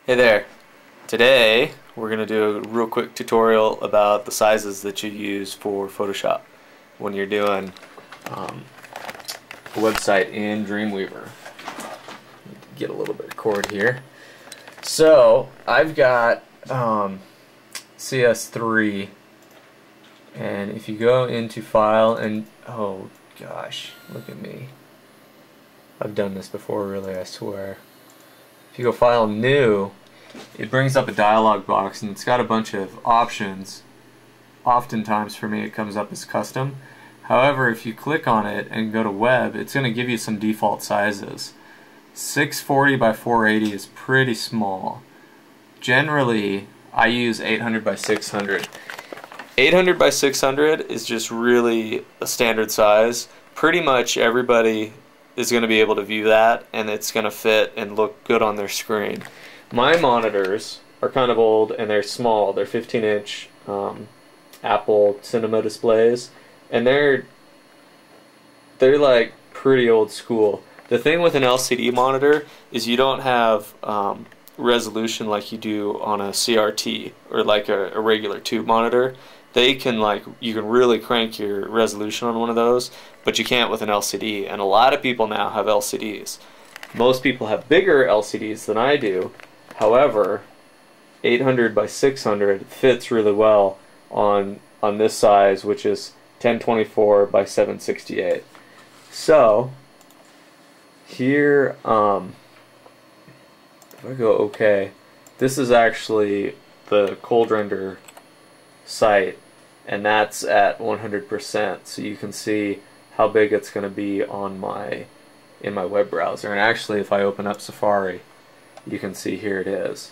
Hey there. Today we're going to do a real quick tutorial about the sizes that you use for Photoshop when you're doing a website in Dreamweaver. Get a little bit of cord here. So I've got CS3, and if you go into File and oh gosh, look at me. I've done this before, really, I swear. If you go File, New, it brings up a dialog box and it's got a bunch of options. Oftentimes for me it comes up as custom. However, if you click on it and go to Web, it's going to give you some default sizes. 640 by 480 is pretty small. Generally, I use 800 by 600. 800 by 600 is just really a standard size. Pretty much everybody is going to be able to view that, and it's going to fit and look good on their screen. My monitors are kind of old and they're small. They're 15-inch Apple Cinema displays, and they're like pretty old school. The thing with an LCD monitor is you don't have resolution like you do on a CRT or like a regular tube monitor. They can you can really crank your resolution on one of those, but you can't with an LCD, and a lot of people now have LCDs. Most people have bigger LCDs than I do. However, 800 by 600 fits really well on this size, which is 1024 by 768. So here, if I go OK, this is actually the cold render site, and that's at 100%, so you can see how big it's going to be on in my web browser. And actually, if I open up Safari, you can see here it is.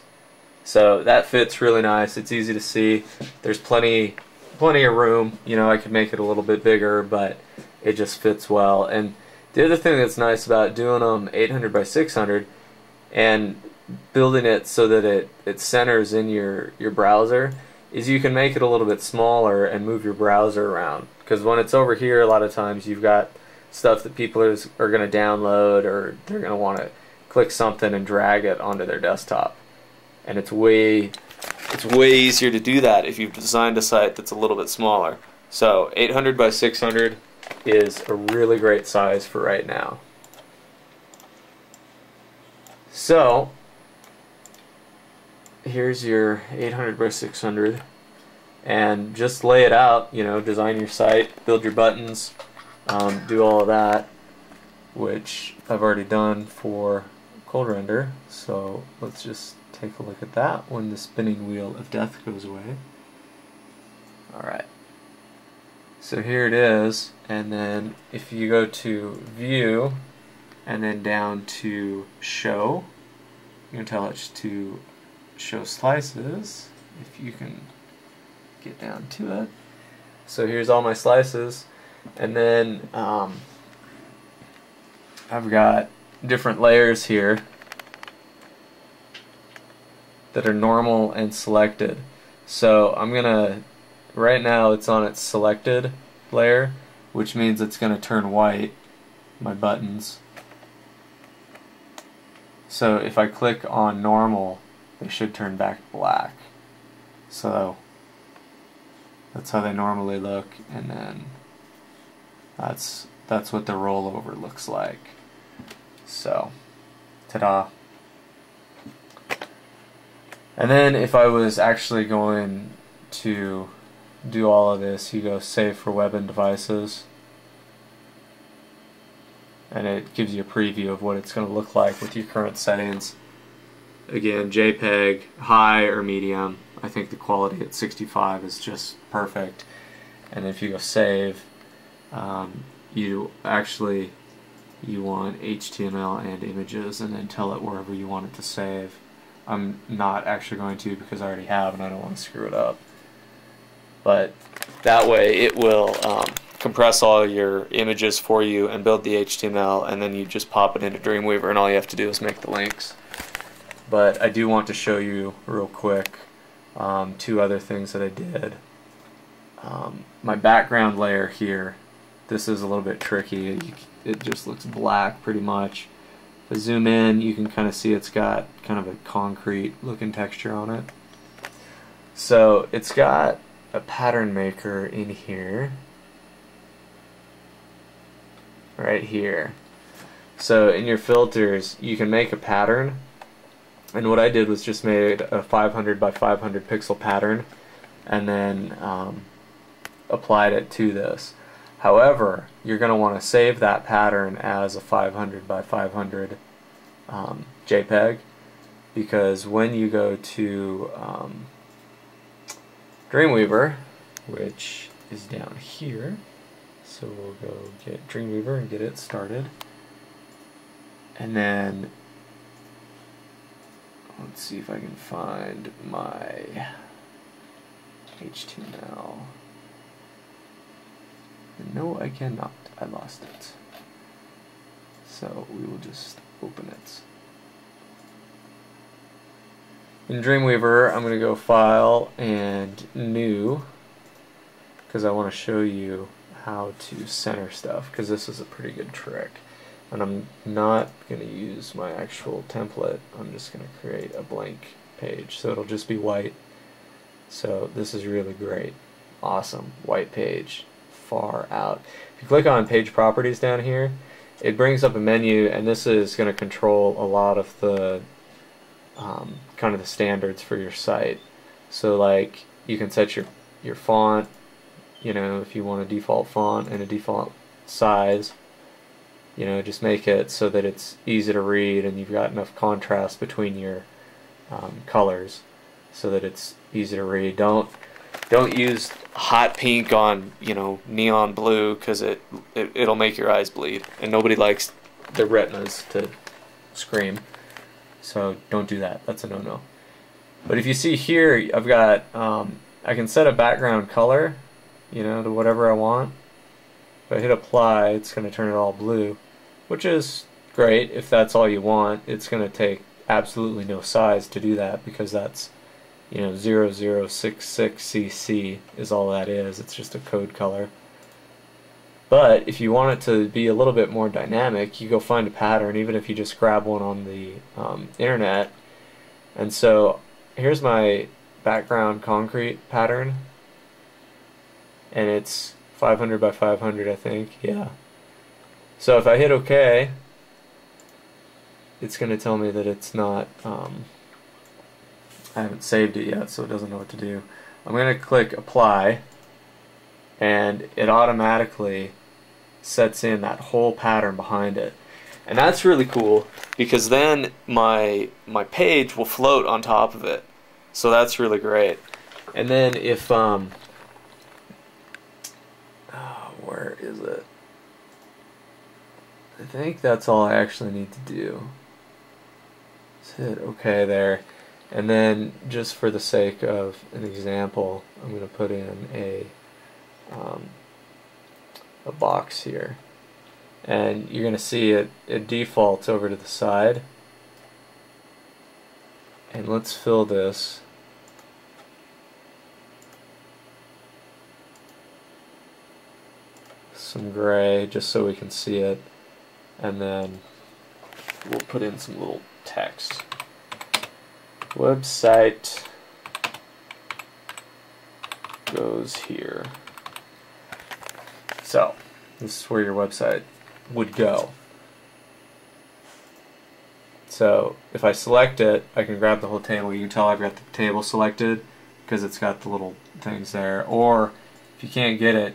So that fits really nice. It's easy to see. There's plenty of room. You know, I could make it a little bit bigger, but it just fits well. And the other thing that's nice about doing them 800 by 600 and building it so that it centers in your browser is you can make it a little bit smaller and move your browser around. Because when it's over here, a lot of times you've got stuff that people are going to download, or they're going to want to click something and drag it onto their desktop. And it's way easier to do that if you've designed a site that's a little bit smaller. So 800 by 600 is a really great size for right now. So here's your 800 by 600, and just lay it out, you know, design your site, build your buttons, do all of that, which I've already done for cold render. So let's just take a look at that when the spinning wheel of death goes away. Alright, so here it is, and then if you go to View and then down to Show, you can tell it to show slices, if you can get down to it. So here's all my slices, and then I've got different layers here that are normal and selected. So I'm gonna, right now it's on its selected layer, which means it's gonna turn white, my buttons. So if I click on normal, they should turn back black. So that's how they normally look, and then that's what the rollover looks like. So, ta-da. And then if I was actually going to do all of this, you go Save for Web and Devices, and it gives you a preview of what it's going to look like with your current settings. Again, JPEG, high or medium. I think the quality at 65 is just perfect. And if you go Save, you want HTML and images, and then tell it wherever you want it to save. I'm not actually going to, because I already have and I don't want to screw it up. But that way it will compress all your images for you and build the HTML, and then you just pop it into Dreamweaver, and all you have to do is make the links. But I do want to show you real quick two other things that I did. My background layer here, this is a little bit tricky. It just looks black pretty much. I zoom in, you can kind of see it's got kind of a concrete looking texture on it. So it's got a pattern maker in here, right here. So in your filters, you can make a pattern, and what I did was just made a 500 by 500 pixel pattern, and then applied it to this. However, you're going to want to save that pattern as a 500 by 500 JPEG, because when you go to Dreamweaver, which is down here, so we'll go get Dreamweaver and get it started. And then, let's see if I can find my HTML. No, I cannot. I lost it. So we will just open it. In Dreamweaver, I'm going to go File and New, because I want to show you how to center stuff, because this is a pretty good trick. And I'm not going to use my actual template. I'm just going to create a blank page, so it'll just be white. So this is really great. Awesome. White page. Far out. If you click on Page Properties down here, it brings up a menu, and this is going to control a lot of the kind of the standards for your site. So like, you can set your font, you know, if you want a default font and a default size. You know, just make it so that it's easy to read and you've got enough contrast between your colors so that it's easy to read. Don't use hot pink on, you know, neon blue, because it'll make your eyes bleed, and nobody likes their retinas to scream. So don't do that. That's a no-no. But if you see here, I've got I can set a background color, you know, to whatever I want. If I hit apply, it's going to turn it all blue, which is great if that's all you want. It's going to take absolutely no size to do that, because that's, you know, 0066cc is all that is. It's just a code color. But if you want it to be a little bit more dynamic, you go find a pattern, even if you just grab one on the internet. And so here's my background concrete pattern, and it's 500 by 500, I think. Yeah. So if I hit OK, it's going to tell me that it's not, I haven't saved it yet, so it doesn't know what to do. I'm going to click Apply, and it automatically sets in that whole pattern behind it. And that's really cool, because then my page will float on top of it. So that's really great. And then if where is it? I think that's all I actually need to do. Just hit OK there. And then, just for the sake of an example, I'm going to put in a box here. And you're going to see it defaults over to the side. And let's fill this. Some gray, just so we can see it. And then we'll put in some little text. Website goes here. So, this is where your website would go. So, if I select it, I can grab the whole table. You can tell I've got the table selected because it's got the little things there. Or, if you can't get it,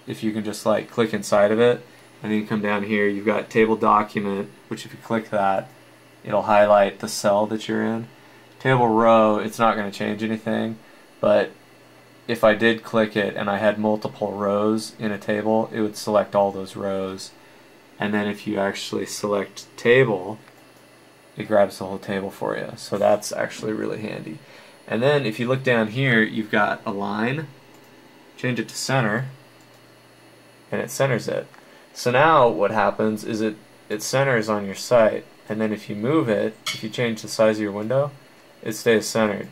if you can just like click inside of it, and then you come down here, you've got table document, which if you click that, it'll highlight the cell that you're in. Table row, it's not going to change anything, but if I did click it and I had multiple rows in a table, it would select all those rows. And then if you actually select table, it grabs the whole table for you. So that's actually really handy. And then if you look down here, you've got a line, change it to center, and it centers it. So now what happens is it centers on your site, and then if you move it, if you change the size of your window, it stays centered.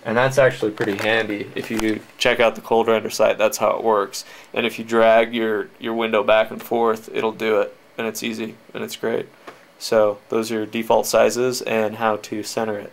And that's actually pretty handy. If you check out the Cold Render site, that's how it works. And if you drag your window back and forth, it'll do it, and it's easy, and it's great. So those are your default sizes and how to center it.